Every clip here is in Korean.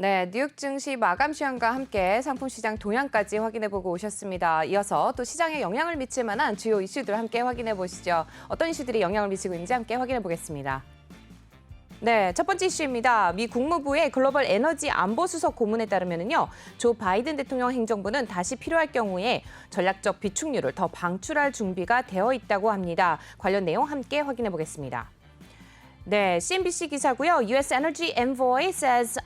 네, 뉴욕 증시 마감 시황과 함께 상품 시장 동향까지 확인해보고 오셨습니다. 이어서 또 시장에 영향을 미칠 만한 주요 이슈들 함께 확인해 보시죠. 어떤 이슈들이 영향을 미치고 있는지 함께 확인해 보겠습니다. 네, 첫 번째 이슈입니다. 미 국무부의 글로벌 에너지 안보 수석 고문에 따르면요, 조 바이든 대통령 행정부는 다시 필요할 경우에 전략적 비축률을 더 방출할 준비가 되어 있다고 합니다. 관련 내용 함께 확인해 보겠습니다. 네, CNBC 기사고요. U.S. Energy Envoy says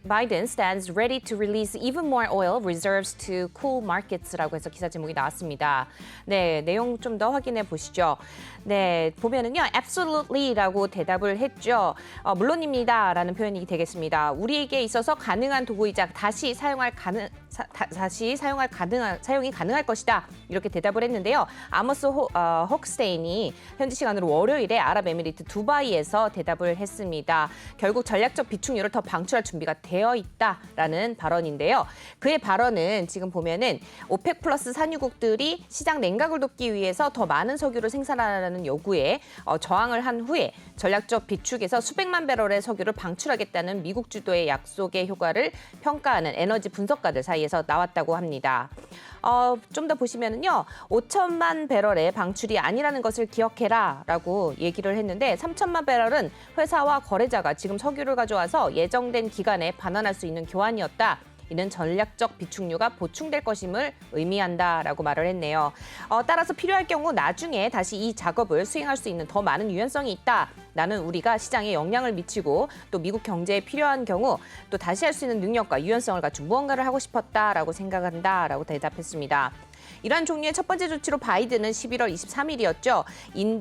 Biden stands ready to release even more oil reserves to cool markets라고 해서 기사 제목이 나왔습니다. 네, 내용 좀 더 확인해 보시죠. 네, 보면은요, absolutely라고 대답을 했죠. 물론입니다라는 표현이 되겠습니다. 우리에게 있어서 가능한 도구이자 다시 사용이 가능할 것이다. 이렇게 대답을 했는데요. 아머스 헉스테인이 현지 시간으로 월요일에 아랍에미리트 두바이에서 대답을 했습니다. 결국 전략적 비축률을 더 방출할 준비가 되어 있다라는 발언인데요. 그의 발언은 지금 보면은 오펙 플러스 산유국들이 시장 냉각을 돕기 위해서 더 많은 석유를 생산하라는 요구에 저항을 한 후에 전략적 비축에서 수백만 배럴의 석유를 방출하겠다는 미국 주도의 약속의 효과를 평가하는 에너지 분석가들 사이에서 나왔다고 합니다. 좀 더 보시면은요, 5천만 배럴의 방출이 아니라는 것을 기억해라라고 얘기를 했는데 3천만 배럴은 회사와 거래자가 지금 석유를 가져와서 예정된 기간에 반환할 수 있는 교환이었다. 이는 전략적 비축류가 보충될 것임을 의미한다라고 말을 했네요. 따라서 필요할 경우 나중에 다시 이 작업을 수행할 수 있는 더 많은 유연성이 있다. 나는 우리가 시장에 영향을 미치고 또 미국 경제에 필요한 경우 또 다시 할 수 있는 능력과 유연성을 갖춘 무언가를 하고 싶었다라고 생각한다라고 대답했습니다. 이러한 종류의 첫 번째 조치로 바이든은 11월 23일이었죠.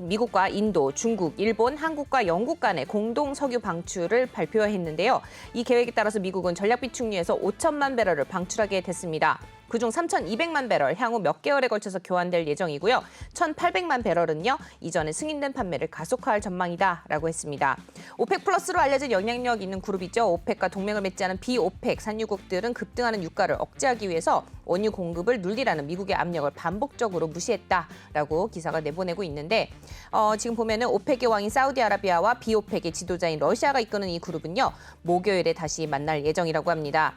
미국과 인도, 중국, 일본, 한국과 영국 간의 공동 석유 방출을 발표했는데요. 이 계획에 따라서 미국은 전략 비축류에서 5천만 배럴을 방출하게 됐습니다. 그중 3,200만 배럴 향후 몇 개월에 걸쳐서 교환될 예정이고요. 1,800만 배럴은요, 이전에 승인된 판매를 가속화할 전망이다라고 했습니다. 오펙 플러스로 알려진 영향력 있는 그룹이죠. 오펙과 동맹을 맺지 않은 비오펙 산유국들은 급등하는 유가를 억제하기 위해서 원유 공급을 늘리라는 미국의 압력을 반복적으로 무시했다라고 기사가 내보내고 있는데, 지금 보면은 오펙의 왕인 사우디아라비아와 비오펙의 지도자인 러시아가 이끄는 이 그룹은요, 목요일에 다시 만날 예정이라고 합니다.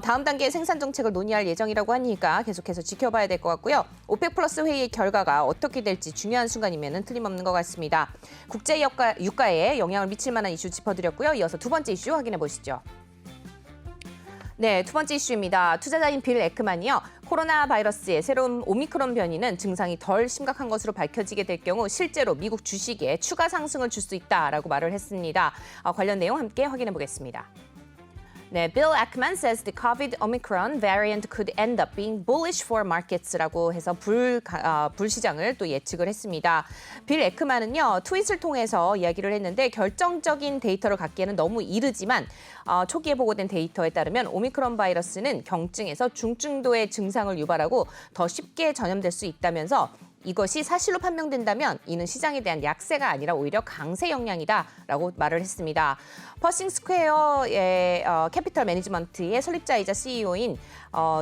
다음 단계의 생산 정책을 논의할 예정이라고 하니까 계속해서 지켜봐야 될 것 같고요. 오펙 플러스 회의의 결과가 어떻게 될지 중요한 순간이면은 틀림없는 것 같습니다. 국제 유가에 영향을 미칠 만한 이슈 짚어드렸고요. 이어서 두 번째 이슈 확인해 보시죠. 네, 두 번째 이슈입니다. 투자자인 빌 에크만이요, 코로나 바이러스의 새로운 오미크론 변이는 증상이 덜 심각한 것으로 밝혀지게 될 경우 실제로 미국 주식에 추가 상승을 줄 수 있다라고 말을 했습니다. 관련 내용 함께 확인해 보겠습니다. 네, Bill Ackman says the COVID Omicron variant could end up being bullish for markets라고 해서 불시장을 또 예측을 했습니다. 빌 에크만은요, 트윗을 통해서 이야기를 했는데 결정적인 데이터를 갖기에는 너무 이르지만 초기에 보고된 데이터에 따르면 오미크론 바이러스는 경증에서 중증도의 증상을 유발하고 더 쉽게 전염될 수 있다면서 이것이 사실로 판명된다면 이는 시장에 대한 약세가 아니라 오히려 강세 영향이다라고 말을 했습니다. 퍼싱 스퀘어의 캐피털 매니지먼트의 설립자이자 CEO인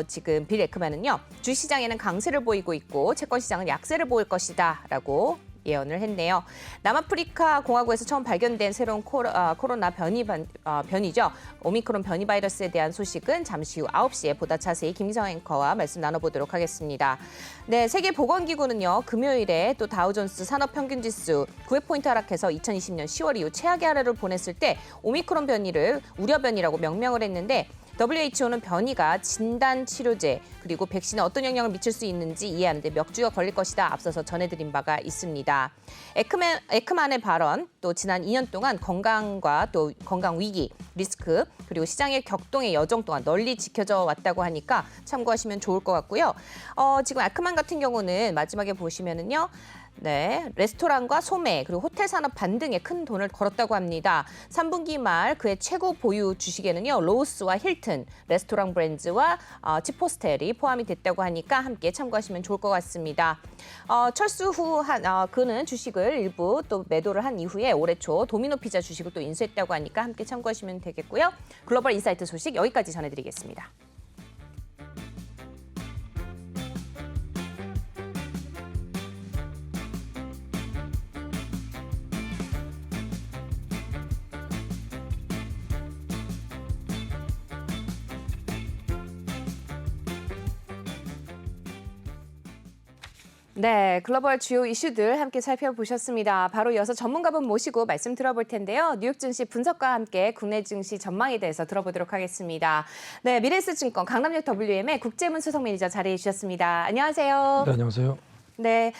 지금 빌 에크만은요, 주시장에는 강세를 보이고 있고 채권 시장은 약세를 보일 것이다라고 예언을 했네요. 남아프리카 공화국에서 처음 발견된 새로운 코로나 변이죠. 오미크론 변이 바이러스에 대한 소식은 잠시 후 9시에 보다 자세히 김기성 앵커와 말씀 나눠보도록 하겠습니다. 네, 세계보건기구는요, 금요일에 또 다우존스 산업평균지수 900포인트 하락해서 2020년 10월 이후 최악의 하루를 보냈을 때 오미크론 변이를 우려 변이라고 명명을 했는데 WHO는 변이가 진단 치료제 그리고 백신에 어떤 영향을 미칠 수 있는지 이해하는 데 몇 주가 걸릴 것이다 앞서서 전해드린 바가 있습니다. 에크만의 발언, 또 지난 2년 동안 건강과 또 건강 위기, 리스크, 그리고 시장의 격동의 여정 동안 널리 지켜져 왔다고 하니까 참고하시면 좋을 것 같고요. 지금 에크만 같은 경우는 마지막에 보시면은요, 네, 레스토랑과 소매 그리고 호텔 산업 반등에 큰 돈을 걸었다고 합니다. 3분기 말 그의 최고 보유 주식에는요, 로스와 힐튼, 레스토랑 브랜즈와 치포스텔이 포함이 됐다고 하니까 함께 참고하시면 좋을 것 같습니다. 철수 후 그는 주식을 일부 또 매도를 한 이후에 올해 초 도미노 피자 주식을 또 인수했다고 하니까 함께 참고하시면 되겠고요. 글로벌 인사이트 소식 여기까지 전해드리겠습니다. 네, 글로벌 주요 이슈들 함께 살펴보셨습니다. 바로 이어서 전문가분 모시고 말씀 들어볼 텐데요. 뉴욕 증시 분석과 함께 국내 증시 전망에 대해서 들어보도록 하겠습니다. 네, 미래에셋증권 강남역 WM의 국제문 수석 매니저 자리해 주셨습니다. 안녕하세요. 네, 안녕하세요. 네,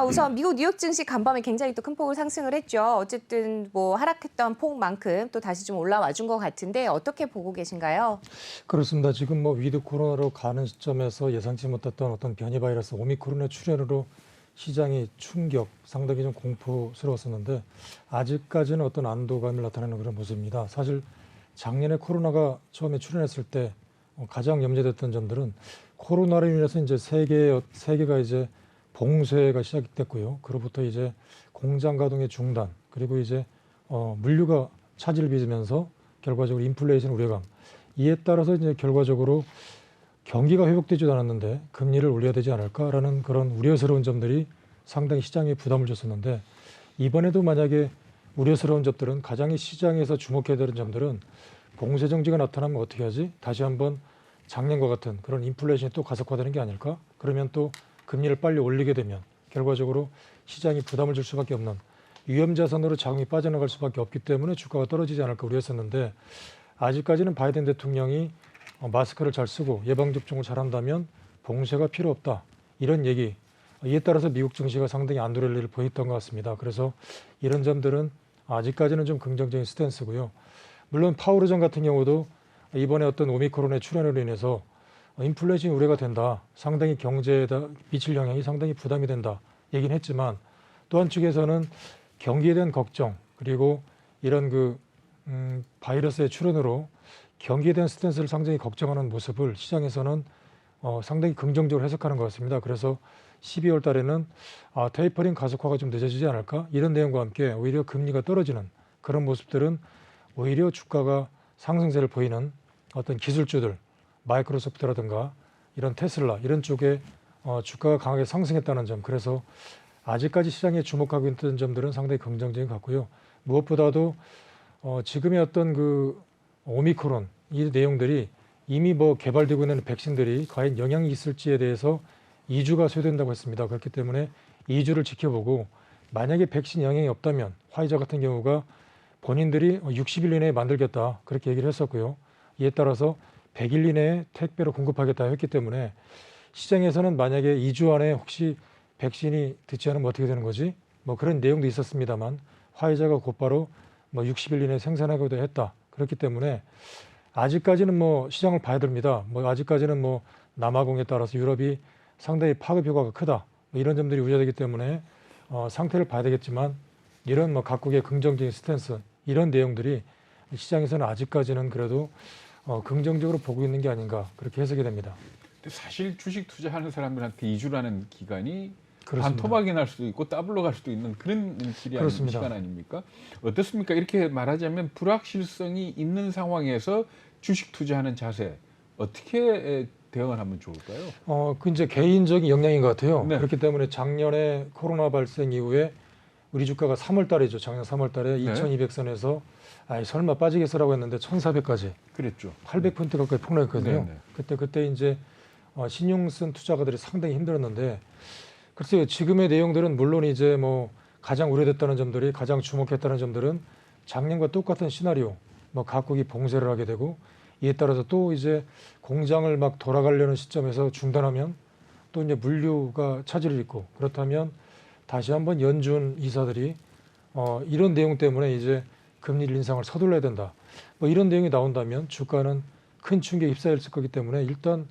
우선 미국 뉴욕 증시 간밤에 굉장히 또 큰 폭으로 상승을 했죠. 어쨌든 뭐 하락했던 폭만큼 또 다시 좀 올라와 준 것 같은데 어떻게 보고 계신가요? 그렇습니다. 지금 뭐 위드 코로나로 가는 시점에서 예상치 못했던 어떤 변이 바이러스 오미크론의 출현으로 시장이 충격, 상당히 좀 공포스러웠었는데 아직까지는 어떤 안도감을 나타내는 그런 모습입니다. 사실 작년에 코로나가 처음에 출현했을 때 가장 염려됐던 점들은 코로나로 인해서 이제 세계가 이제 봉쇄가 시작됐고요. 그로부터 이제 공장 가동의 중단, 그리고 이제 물류가 차질을 빚으면서 결과적으로 인플레이션 우려감. 이에 따라서 이제 결과적으로 경기가 회복되지도 않았는데 금리를 올려야 되지 않을까라는 그런 우려스러운 점들이 상당히 시장에 부담을 줬었는데 이번에도 만약에 우려스러운 점들은 가장 시장에서 주목해야 되는 점들은 봉쇄 정지가 나타나면 어떻게 하지? 다시 한번 작년과 같은 그런 인플레이션이 또 가속화되는 게 아닐까? 그러면 또 금리를 빨리 올리게 되면 결과적으로 시장이 부담을 줄 수밖에 없는 위험 자산으로 자금이 빠져나갈 수밖에 없기 때문에 주가가 떨어지지 않을까 우려했었는데 아직까지는 바이든 대통령이 마스크를 잘 쓰고 예방접종을 잘한다면 봉쇄가 필요 없다. 이런 얘기. 이에 따라서 미국 증시가 상당히 안도랠리를 보였던 것 같습니다. 그래서 이런 점들은 아직까지는 좀 긍정적인 스탠스고요. 물론 파월 의장 같은 경우도 이번에 어떤 오미크론의 출현으로 인해서 인플레이션 우려가 된다. 상당히 경제에 미칠 영향이 상당히 부담이 된다. 얘기는 했지만 또 한측에서는 경기에 대한 걱정 그리고 이런 바이러스의 출현으로 경기에 대한 스탠스를 상당히 걱정하는 모습을 시장에서는 상당히 긍정적으로 해석하는 것 같습니다. 그래서 12월 달에는 테이퍼링 가속화가 좀 늦어지지 않을까? 이런 내용과 함께 오히려 금리가 떨어지는 그런 모습들은 오히려 주가가 상승세를 보이는 어떤 기술주들 마이크로소프트라든가 이런 테슬라 이런 쪽에 주가가 강하게 상승했다는 점 그래서 아직까지 시장에 주목하고 있는 점들은 상당히 긍정적인 것 같고요. 무엇보다도 지금의 어떤 오미크론 이 내용들이 이미 뭐 개발되고 있는 백신들이 과연 영향이 있을지에 대해서 2주가 소요된다고 했습니다. 그렇기 때문에 2주를 지켜보고 만약에 백신 영향이 없다면 화이자 같은 경우가 본인들이 60일 이내에 만들겠다 그렇게 얘기를 했었고요. 이에 따라서 100일 이내에 택배로 공급하겠다 했기 때문에 시장에서는 만약에 2주 안에 혹시 백신이 듣지 않으면 어떻게 되는 거지? 뭐 그런 내용도 있었습니다만 화이자가 곧바로 60일 이내에 생산하기도 했다. 그렇기 때문에 아직까지는 뭐 시장을 봐야 됩니다. 아직까지는 남아공에 따라서 유럽이 상당히 파급 효과가 크다. 이런 점들이 우려되기 때문에 상태를 봐야 되겠지만 이런 각국의 긍정적인 스탠스 이런 내용들이 시장에서는 아직까지는 그래도 긍정적으로 보고 있는 게 아닌가 그렇게 해석이 됩니다. 근데 사실 주식 투자하는 사람들한테 2주라는 기간이 그렇습니다. 반토막이 날 수도 있고 따블로 갈 수도 있는 그런 시간 아닙니까? 어떻습니까? 이렇게 말하자면 불확실성이 있는 상황에서 주식 투자하는 자세 어떻게 대응을 하면 좋을까요? 이제 개인적인 역량인 것 같아요. 네. 그렇기 때문에 작년에 코로나 발생 이후에 우리 주가가 3월 달이죠. 작년 3월 달에 네. 2200선에서 설마 빠지겠어라고 했는데 1400까지 그랬죠. 800포인트 가까이 폭락했거든요. 네. 그때 이제 신용 쓴 투자가들이 상당히 힘들었는데 글쎄요. 지금의 내용들은 물론 이제 가장 우려됐다는 점들이 가장 주목했다는 점들은 작년과 똑같은 시나리오 각국이 봉쇄를 하게 되고 이에 따라서 또 이제 공장을 막 돌아가려는 시점에서 중단하면 또 이제 물류가 차질을 빚고 그렇다면 다시 한번 연준 이사들이 이런 내용 때문에 이제 금리 인상을 서둘러야 된다. 이런 내용이 나온다면 주가는 큰 충격에 휩싸였을 거기 때문에 일단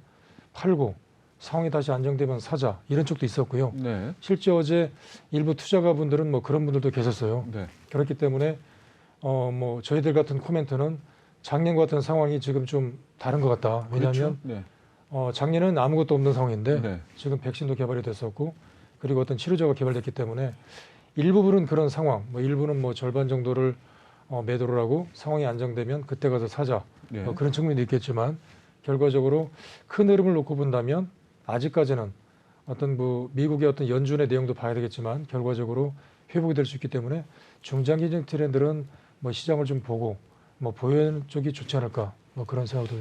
팔고 상황이 다시 안정되면 사자 이런 쪽도 있었고요. 네. 실제 어제 일부 투자가분들은 그런 분들도 계셨어요. 네. 그렇기 때문에 저희들 같은 코멘트는 작년 같은 상황이 지금 좀 다른 것 같다. 왜냐하면 그렇죠. 네. 작년은 아무것도 없는 상황인데 네. 지금 백신도 개발이 됐었고 그리고 어떤 치료제가 개발됐기 때문에 일부분은 그런 상황, 일부는 절반 정도를 매도를 하고 상황이 안정되면 그때 가서 사자 네. 그런 측면도 있겠지만 결과적으로 큰 흐름을 놓고 본다면 아직까지는 어떤 미국의 어떤 연준의 내용도 봐야 되겠지만 결과적으로 회복이 될 수 있기 때문에 중장기적 트렌드는 시장을 좀 보고 보여는 쪽이 좋지 않을까 그런 생각도.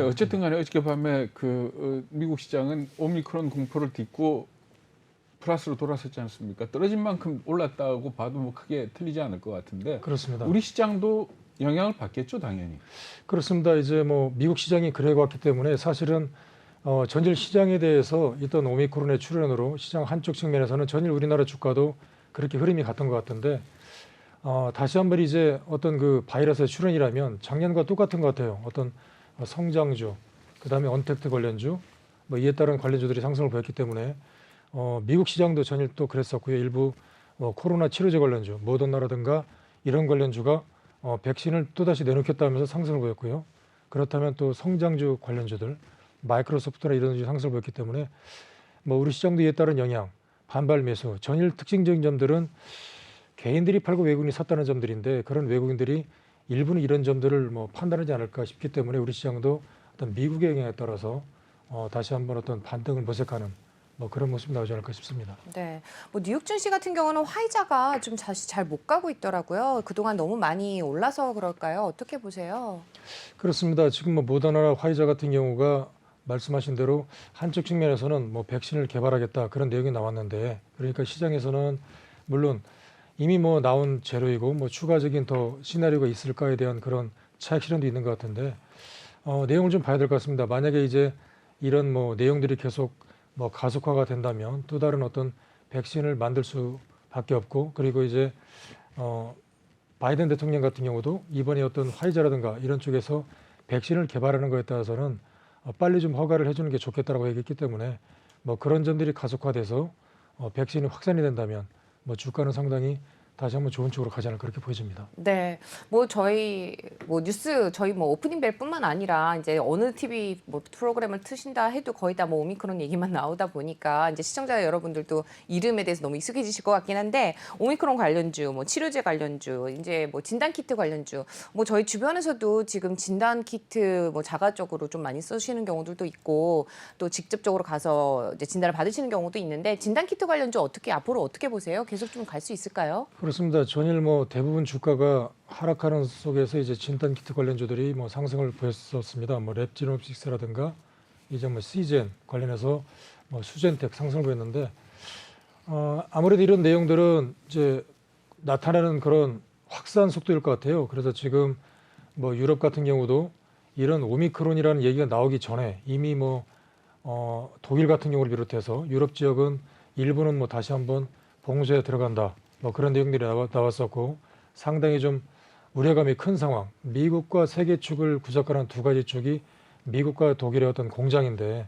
어쨌든 간에 어저께 밤에 미국 시장은 오미크론 공포를 딛고 플러스로 돌아섰지 않습니까? 떨어진 만큼 올랐다고 봐도 뭐 크게 틀리지 않을 것 같은데 그렇습니다. 우리 시장도 영향을 받겠죠, 당연히. 그렇습니다. 이제 뭐 미국 시장이 그래 왔기 때문에 사실은 전일 시장에 대해서 있던 오미크론의 출현으로 시장 한쪽 측면에서는 전일 우리나라 주가도 그렇게 흐름이 갔던 것 같은데 다시 한번 이제 어떤 그 바이러스의 출현이라면 작년과 똑같은 것 같아요. 어떤 성장주, 그다음에 언택트 관련주, 뭐 이에 따른 관련주들이 상승을 보였기 때문에 미국 시장도 전일 또 그랬었고요. 일부 코로나 치료제 관련주, 모더나라든가 이런 관련주가 백신을 또다시 내놓겠다면서 상승을 보였고요. 그렇다면 또 성장주 관련주들, 마이크로소프트나 이런 주 상승을 보였기 때문에 뭐 우리 시장도 이에 따른 영향, 반발 매수, 전일 특징적인 점들은 개인들이 팔고 외국인이 샀다는 점들인데 그런 외국인들이 일부는 이런 점들을 뭐 판단하지 않을까 싶기 때문에 우리 시장도 어떤 미국의 영향에 따라서 다시 한번 어떤 반등을 모색하는 뭐 그런 모습이 나오지 않을까 싶습니다. 네, 뭐 뉴욕 증시 같은 경우는 화이자가 좀 다시 잘 못 가고 있더라고요. 그동안 너무 많이 올라서 그럴까요? 어떻게 보세요? 그렇습니다. 지금 뭐 모더나나 화이자 같은 경우가 말씀하신 대로 한쪽 측면에서는 뭐 백신을 개발하겠다 그런 내용이 나왔는데 그러니까 시장에서는 물론 이미 뭐 나온 재료이고 뭐 추가적인 더 시나리오가 있을까에 대한 그런 차익 실현도 있는 것 같은데 내용을 좀 봐야 될 것 같습니다. 만약에 이제 이런 뭐 내용들이 계속 뭐 가속화가 된다면 또 다른 어떤 백신을 만들 수밖에 없고 그리고 이제 바이든 대통령 같은 경우도 이번에 어떤 화이자라든가 이런 쪽에서 백신을 개발하는 거에 따라서는 빨리 좀 허가를 해주는 게 좋겠다라고 얘기했기 때문에 뭐 그런 점들이 가속화돼서 백신이 확산이 된다면 뭐 주가는 상당히 다시 한번 좋은 쪽으로 가지 않을까 그렇게 보여집니다. 네, 뭐 저희 뭐 뉴스 저희 뭐 오프닝 벨뿐만 아니라 이제 어느 TV 뭐 프로그램을 트신다 해도 거의 다 뭐 오미크론 얘기만 나오다 보니까 이제 시청자 여러분들도 이름에 대해서 너무 익숙해지실 것 같긴 한데 오미크론 관련주, 뭐 치료제 관련주, 이제 뭐 진단 키트 관련주, 뭐 저희 주변에서도 지금 진단 키트 뭐 자가적으로 좀 많이 쓰시는 경우들도 있고 또 직접적으로 가서 이제 진단을 받으시는 경우도 있는데 진단 키트 관련주 앞으로 어떻게 보세요? 계속 좀 갈 수 있을까요? 그렇습니다. 전일 뭐 대부분 주가가 하락하는 속에서 이제 진단 키트 관련주들이 뭐 상승을 보였었습니다. 뭐 랩지노식스라든가 이제 뭐 시젠 관련해서 뭐 수젠텍 상승을 보였는데 아무래도 이런 내용들은 이제 나타나는 그런 확산 속도일 것 같아요. 그래서 지금 뭐 유럽 같은 경우도 이런 오미크론이라는 얘기가 나오기 전에 이미 뭐 독일 같은 경우를 비롯해서 유럽 지역은 일부는 뭐 다시 한번 봉쇄에 들어간다. 뭐 그런 내용들이 나왔었고 상당히 좀 우려감이 큰 상황. 미국과 세계 축을 구성하는 두 가지 축이 미국과 독일의 어떤 공장인데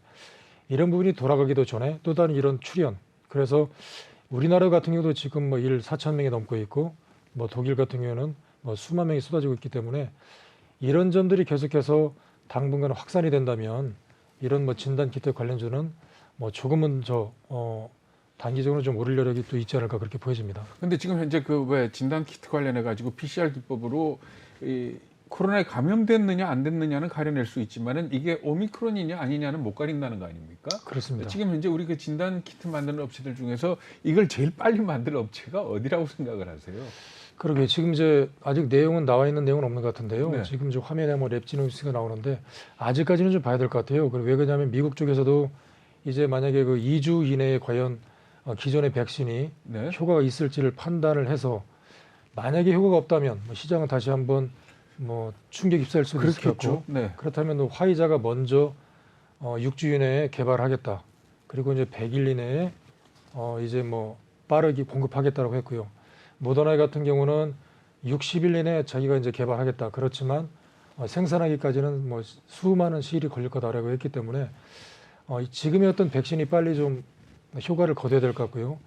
이런 부분이 돌아가기도 전에 또 다른 이런 출현. 그래서 우리나라 같은 경우도 지금 뭐 4,000명이 넘고 있고 뭐 독일 같은 경우는 뭐 수만 명이 쏟아지고 있기 때문에 이런 점들이 계속해서 당분간 확산이 된다면 이런 뭐 진단 키트 관련주는 뭐 조금은 단기적으로 좀 오를 여력이 또 있지 않을까 그렇게 보여집니다. 근데 지금 현재 그 왜 진단 키트 관련해 가지고 PCR 기법으로 이 코로나에 감염됐느냐 안 됐느냐는 가려낼 수 있지만은 이게 오미크론이냐 아니냐는 못 가린다는 거 아닙니까? 그렇습니다. 지금 현재 우리 그 진단 키트 만드는 업체들 중에서 이걸 제일 빨리 만들 업체가 어디라고 생각을 하세요? 그러게 지금 이제 아직 내용은 나와 있는 내용은 없는 것 같은데요. 네. 지금 저 화면에 뭐 랩지노스가 나오는데 아직까지는 좀 봐야 될 것 같아요. 왜 그러냐면 미국 쪽에서도 이제 만약에 그 2주 이내에 과연 기존의 백신이 네. 효과가 있을지를 판단을 해서 만약에 효과가 없다면 뭐 시장은 다시 한번 뭐 충격 입사할 수도 있겠고 네. 그렇다면 화이자가 먼저 6주 이내에 개발하겠다. 그리고 이제 100일 이내에 이제 뭐 빠르게 공급하겠다라고 했고요. 모더나 같은 경우는 60일 이내에 자기가 이제 개발하겠다. 그렇지만 생산하기까지는 뭐 수많은 시일이 걸릴 거다라고 했기 때문에 지금의 어떤 백신이 빨리 좀 효과를 거둬야 될 것 같고요.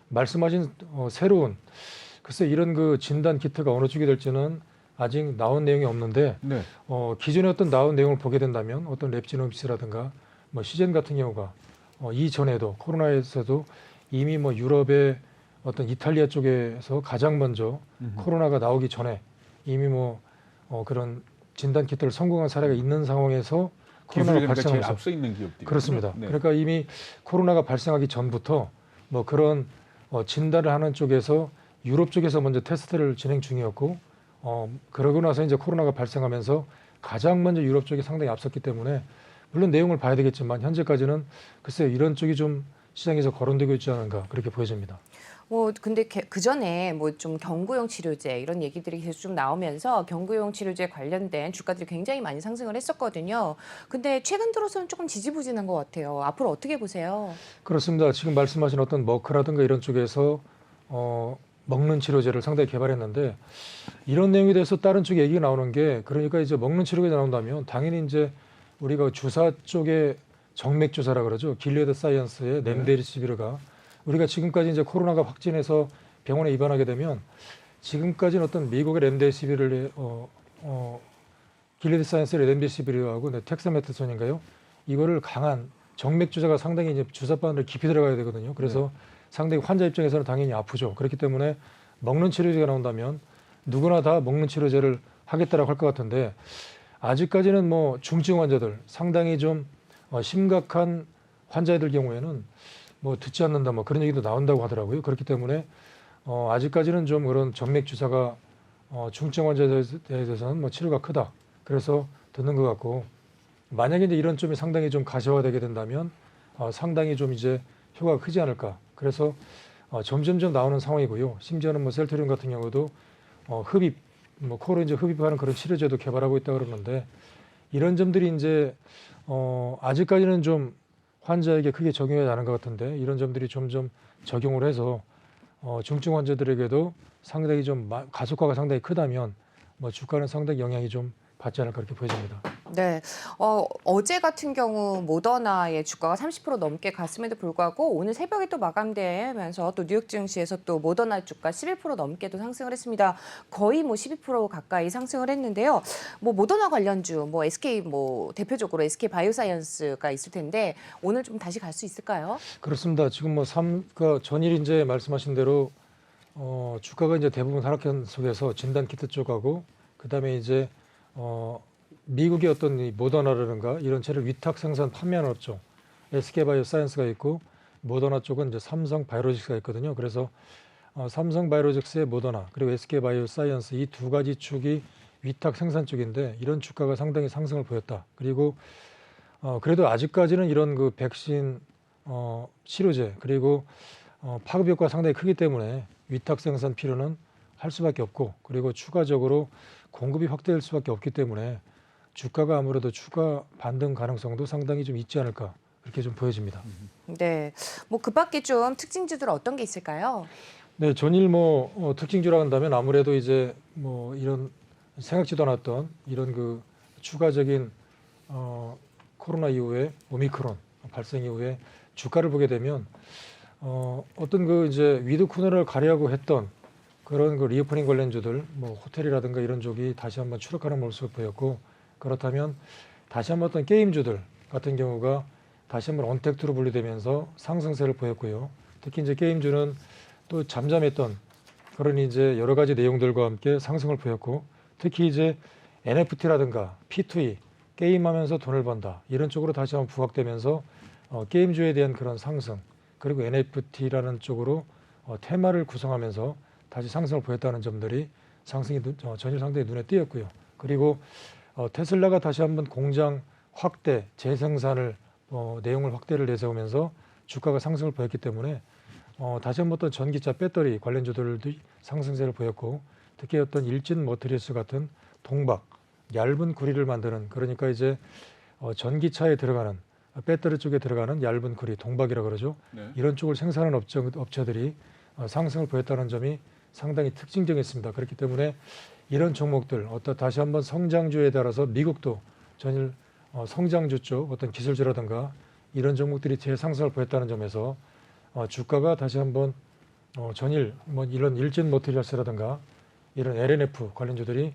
말씀하신 새로운 글쎄 이런 그 진단 키트가 어느 쪽이 될지는 아직 나온 내용이 없는데 네. 기존에 어떤 나온 내용을 보게 된다면 어떤 랩지노믹스라든가 뭐 시젠 같은 경우가 이전에도 코로나에서도 이미 뭐 유럽의 어떤 이탈리아 쪽에서 가장 먼저 코로나가 나오기 전에 이미 뭐 그런 진단 키트를 성공한 사례가 있는 상황에서 코로나가 발생하면서 제일 앞서 있는 기업들이 그렇습니다. 네. 그러니까 이미 코로나가 발생하기 전부터 뭐 그런 진단을 하는 쪽에서 유럽 쪽에서 먼저 테스트를 진행 중이었고 그러고 나서 이제 코로나가 발생하면서 가장 먼저 유럽 쪽이 상당히 앞섰기 때문에 물론 내용을 봐야 되겠지만 현재까지는 글쎄요 이런 쪽이 좀 시장에서 거론되고 있지 않은가 그렇게 보여집니다. 근데 그 전에 좀 경구용 치료제 이런 얘기들이 계속 좀 나오면서 경구용 치료제 관련된 주가들이 굉장히 많이 상승을 했었거든요. 근데 최근 들어서는 조금 지지부진한 것 같아요. 앞으로 어떻게 보세요? 그렇습니다. 지금 말씀하신 어떤 머크라든가 이런 쪽에서 먹는 치료제를 상당히 개발했는데 이런 내용에 대해서 다른 쪽에 얘기가 나오는 게 그러니까 이제 먹는 치료제가 나온다면 당연히 이제 우리가 주사 쪽에 정맥 주사라 그러죠. 길리어드 사이언스의 렘데시비르가 우리가 지금까지 이제 코로나가 확진해서 병원에 입원하게 되면 지금까지는 어떤 미국의 렘데시비르를 길리어드 사이언스의 렘데시비르하고 텍사메타손인가요? 이거를 강한 정맥 주사가 상당히 이제 주사바늘이 깊이 들어가야 되거든요. 그래서 상당히 환자 입장에서는 당연히 아프죠. 그렇기 때문에 먹는 치료제가 나온다면 누구나 다 먹는 치료제를 하겠다라고 할 것 같은데 아직까지는 뭐 중증 환자들 상당히 좀 심각한 환자들 경우에는 뭐 듣지 않는다 뭐 그런 얘기도 나온다고 하더라고요. 그렇기 때문에 아직까지는 좀 그런 정맥 주사가 중증 환자에 대해서는 뭐 치료가 크다. 그래서 듣는 것 같고 만약에 이제 이런 점이 상당히 좀 가시화되게 된다면 상당히 좀 이제 효과가 크지 않을까. 그래서 점점점 나오는 상황이고요. 심지어는 뭐 셀트리온 같은 경우도 흡입, 뭐 코로 이제 흡입하는 그런 치료제도 개발하고 있다 그러는데 이런 점들이 이제 아직까지는 좀 환자에게 크게 적용하지 않은 것 같은데 이런 점들이 점점 적용을 해서 중증 환자들에게도 상당히 좀 가속화가 상당히 크다면 뭐 주가는 상당히 영향이 좀 받지 않을까 그렇게 보여집니다. 네, 어제 같은 경우 모더나의 주가가 30% 넘게 갔음에도 불구하고 오늘 새벽에 또 마감되면서 또 뉴욕 증시에서 또 모더나 주가 11% 넘게도 상승을 했습니다. 거의 뭐 12% 가까이 상승을 했는데요. 뭐 모더나 관련주, 뭐 SK 뭐 대표적으로 SK 바이오사이언스가 있을 텐데 오늘 좀 다시 갈 수 있을까요? 그렇습니다. 지금 뭐 전일 이제 말씀하신 대로 주가가 이제 대부분 하락한 속에서 진단 키트 쪽하고 그다음에 이제 미국의 어떤 이 모더나라든가 이런 채를 위탁 생산 판매하는 업종 SK 바이오사이언스가 있고 모더나 쪽은 이제 삼성 바이오로직스가 있거든요. 그래서 삼성 바이오로직스의 모더나 그리고 SK 바이오사이언스 이 두 가지 축이 위탁 생산 쪽인데 이런 주가가 상당히 상승을 보였다. 그리고 그래도 아직까지는 이런 그 백신 치료제 그리고 파급 효과가 상당히 크기 때문에 위탁 생산 필요는 할 수밖에 없고 그리고 추가적으로 공급이 확대될 수밖에 없기 때문에 주가가 아무래도 추가 반등 가능성도 상당히 좀 있지 않을까 그렇게 좀 보여집니다. 네, 뭐 그밖에 좀 특징주들 어떤 게 있을까요? 네, 전일 뭐 특징주라 한다면 아무래도 이제 뭐 이런 생각지도 않았던 이런 그 추가적인 코로나 이후에 오미크론 발생 이후에 주가를 보게 되면 어떤 그 이제 위드 코너를 가려고 했던 그런 그 리오프닝 관련주들, 뭐 호텔이라든가 이런 쪽이 다시 한번 추락하는 모습을 보였고 그렇다면 다시 한번 어떤 게임주들 같은 경우가 다시 한번 언택트로 분리되면서 상승세를 보였고요. 특히 이제 게임주는 또 잠잠했던 그런 이제 여러 가지 내용들과 함께 상승을 보였고 특히 이제 NFT라든가 P2E 게임하면서 돈을 번다 이런 쪽으로 다시 한번 부각되면서 게임주에 대한 그런 상승 그리고 NFT라는 쪽으로 테마를 구성하면서 다시 상승을 보였다는 점들이 상승이 전일 상당히 눈에 띄었고요. 그리고 테슬라가 다시 한번 공장 확대, 재생산을 내용을 확대를 내세우면서 주가가 상승을 보였기 때문에 다시 한번 어떤 전기차 배터리 관련주들도 상승세를 보였고 특히 어떤 일진 머티리얼스 같은 동박, 얇은 구리를 만드는 그러니까 이제 전기차에 들어가는 배터리 쪽에 들어가는 얇은 구리, 동박이라고 그러죠. 네. 이런 쪽을 생산하는 업체들이 상승을 보였다는 점이 상당히 특징적이었습니다. 그렇기 때문에 이런 종목들 다시 한번 성장주에 따라서 미국도 전일 성장주 쪽 어떤 기술주라든가 이런 종목들이 재상승을 보였다는 점에서 주가가 다시 한번 전일 뭐 이런 일진 머티리얼스라든가 이런 LNF 관련주들이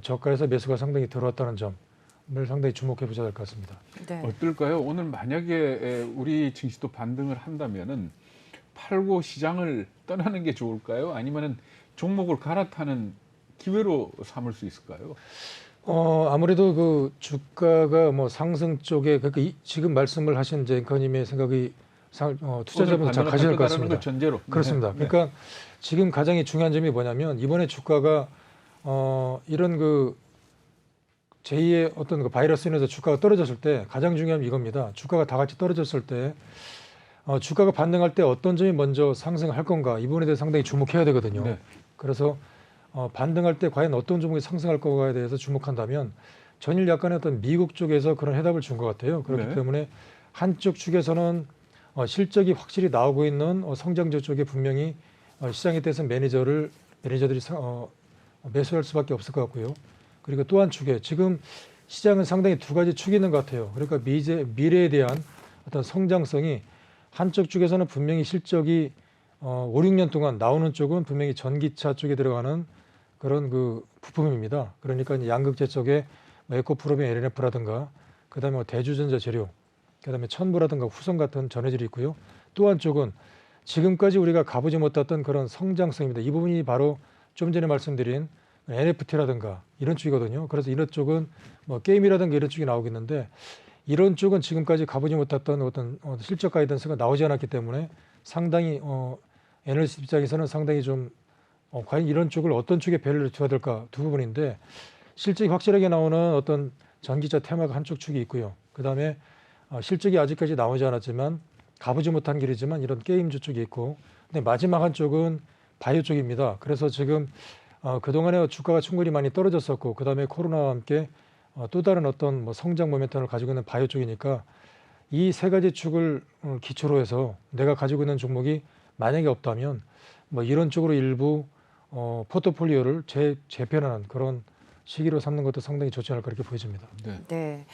저가에서 매수가 상당히 들어왔다는 점을 상당히 주목해 보셔야 될 것 같습니다. 네. 어떨까요? 오늘 만약에 우리 증시도 반등을 한다면은 팔고 시장을 떠나는 게 좋을까요? 아니면은 종목을 갈아타는 기회로 삼을 수 있을까요? 아무래도 그 주가가 뭐 상승 쪽에 그러니까 지금 말씀을 하신 이제 앵커님의 생각이 투자자분 잘 가셔야 될 것 같습니다. 전제로. 그렇습니다. 네. 그러니까 지금 가장 중요한 점이 뭐냐면 이번에 주가가 이런 그 제2의 어떤 그 바이러스 인해서 주가가 떨어졌을 때 가장 중요한 게 이겁니다. 주가가 다 같이 떨어졌을 때 주가가 반등할 때 어떤 점이 먼저 상승할 건가 이 부분에 대해서 상당히 주목해야 되거든요. 네. 그래서 반등할 때 과연 어떤 종목이 상승할 거에 대해서 주목한다면 전일 약간의 어떤 미국 쪽에서 그런 해답을 준 것 같아요. 그렇기 네. 때문에 한쪽 축에서는 실적이 확실히 나오고 있는 성장주 쪽에 분명히 시장에 대해서 매니저들이 매수할 수밖에 없을 것 같고요. 그리고 또 한 축에 지금 시장은 상당히 두 가지 축이 있는 것 같아요. 그러니까 미래에 대한 어떤 성장성이 한쪽 쪽에서는 분명히 실적이 5, 6년 동안 나오는 쪽은 분명히 전기차 쪽에 들어가는 그런 그 부품입니다. 그러니까 이제 양극재 쪽에 에코프로빈 LNF라든가 그다음에 대주전자 재료, 그다음에 천부라든가 후성 같은 전해질이 있고요. 또 한쪽은 지금까지 우리가 가보지 못했던 그런 성장성입니다. 이 부분이 바로 좀 전에 말씀드린 NFT라든가 이런 쪽이거든요. 그래서 이런 쪽은 뭐 게임이라든가 이런 쪽이 나오고 있는데 이런 쪽은 지금까지 가보지 못했던 어떤 실적 가이던스가 나오지 않았기 때문에 상당히 애널리스트 입장에서는 상당히 좀 과연 이런 쪽을 어떤 쪽에 밸류를 줘야 될까 두 부분인데 실적이 확실하게 나오는 어떤 전기차 테마가 한쪽 축이 있고요. 그다음에 실적이 아직까지 나오지 않았지만 가보지 못한 길이지만 이런 게임주 쪽이 있고 근데 마지막 한쪽은 바이오 쪽입니다. 그래서 지금 그동안에 주가가 충분히 많이 떨어졌었고 그다음에 코로나와 함께 또 다른 어떤 뭐 성장 모멘텀을 가지고 있는 바이오 쪽이니까 이 세 가지 축을 기초로 해서 내가 가지고 있는 종목이 만약에 없다면 뭐 이런 쪽으로 일부 포트폴리오를 재편하는 그런 시기로 삼는 것도 상당히 좋지 않을까 그렇게 보여집니다. 네. 네.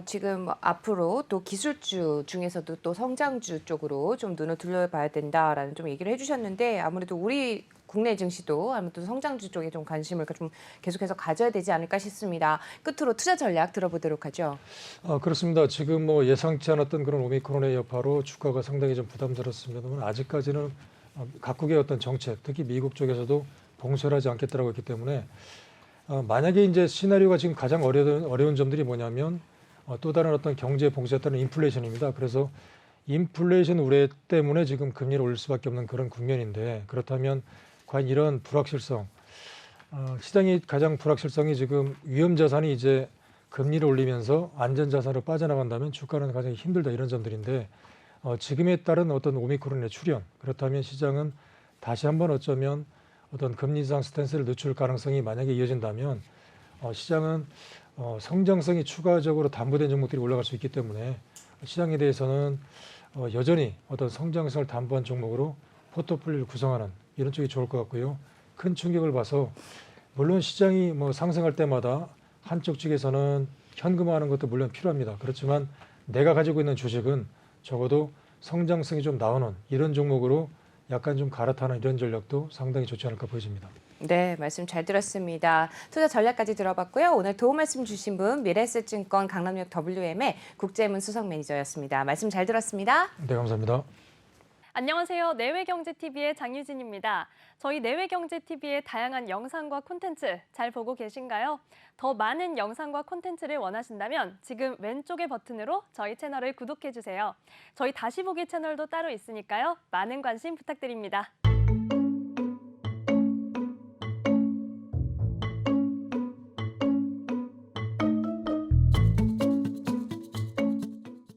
지금 앞으로 또 기술주 중에서도 또 성장주 쪽으로 좀 눈을 돌려봐야 된다라는 좀 얘기를 해주셨는데 아무래도 우리 국내 증시도 아무래도 성장주 쪽에 좀 관심을 좀 계속해서 가져야 되지 않을까 싶습니다. 끝으로 투자 전략 들어보도록 하죠. 그렇습니다. 지금 뭐 예상치 않았던 그런 오미크론의 여파로 주가가 상당히 좀 부담스럽습니다만 아직까지는 각국의 어떤 정책, 특히 미국 쪽에서도 봉쇄하지 않겠다라고 했기 때문에 만약에 이제 시나리오가 지금 가장 어려운 점들이 뭐냐면 또 다른 어떤 경제 봉쇄에 따른 인플레이션입니다. 그래서 인플레이션 우려 때문에 지금 금리를 올릴 수밖에 없는 그런 국면인데 그렇다면 과연 이런 불확실성, 시장이 가장 불확실성이 지금 위험 자산이 이제 금리를 올리면서 안전 자산으로 빠져나간다면 주가는 가장 힘들다 이런 점들인데 지금에 따른 어떤 오미크론의 출현 그렇다면 시장은 다시 한번 어쩌면 어떤 금리 인상 스탠스를 늦출 가능성이 만약에 이어진다면 시장은 성장성이 추가적으로 담보된 종목들이 올라갈 수 있기 때문에 시장에 대해서는 여전히 어떤 성장성을 담보한 종목으로 포트폴리오를 구성하는 이런 쪽이 좋을 것 같고요. 큰 충격을 봐서 물론 시장이 뭐 상승할 때마다 한쪽 측에서는 현금화하는 것도 물론 필요합니다. 그렇지만 내가 가지고 있는 주식은 적어도 성장성이 좀 나오는 이런 종목으로 약간 좀 갈아타는 이런 전략도 상당히 좋지 않을까 보여집니다. 네, 말씀 잘 들었습니다. 투자 전략까지 들어봤고요. 오늘 도움 말씀 주신 분 미래에셋증권 강남역 WM의 국제문 수석 매니저였습니다. 말씀 잘 들었습니다. 네, 감사합니다. 안녕하세요. 내외경제TV의 장유진입니다. 저희 내외경제TV의 다양한 영상과 콘텐츠 잘 보고 계신가요? 더 많은 영상과 콘텐츠를 원하신다면 지금 왼쪽의 버튼으로 저희 채널을 구독해주세요. 저희 다시 보기 채널도 따로 있으니까요. 많은 관심 부탁드립니다.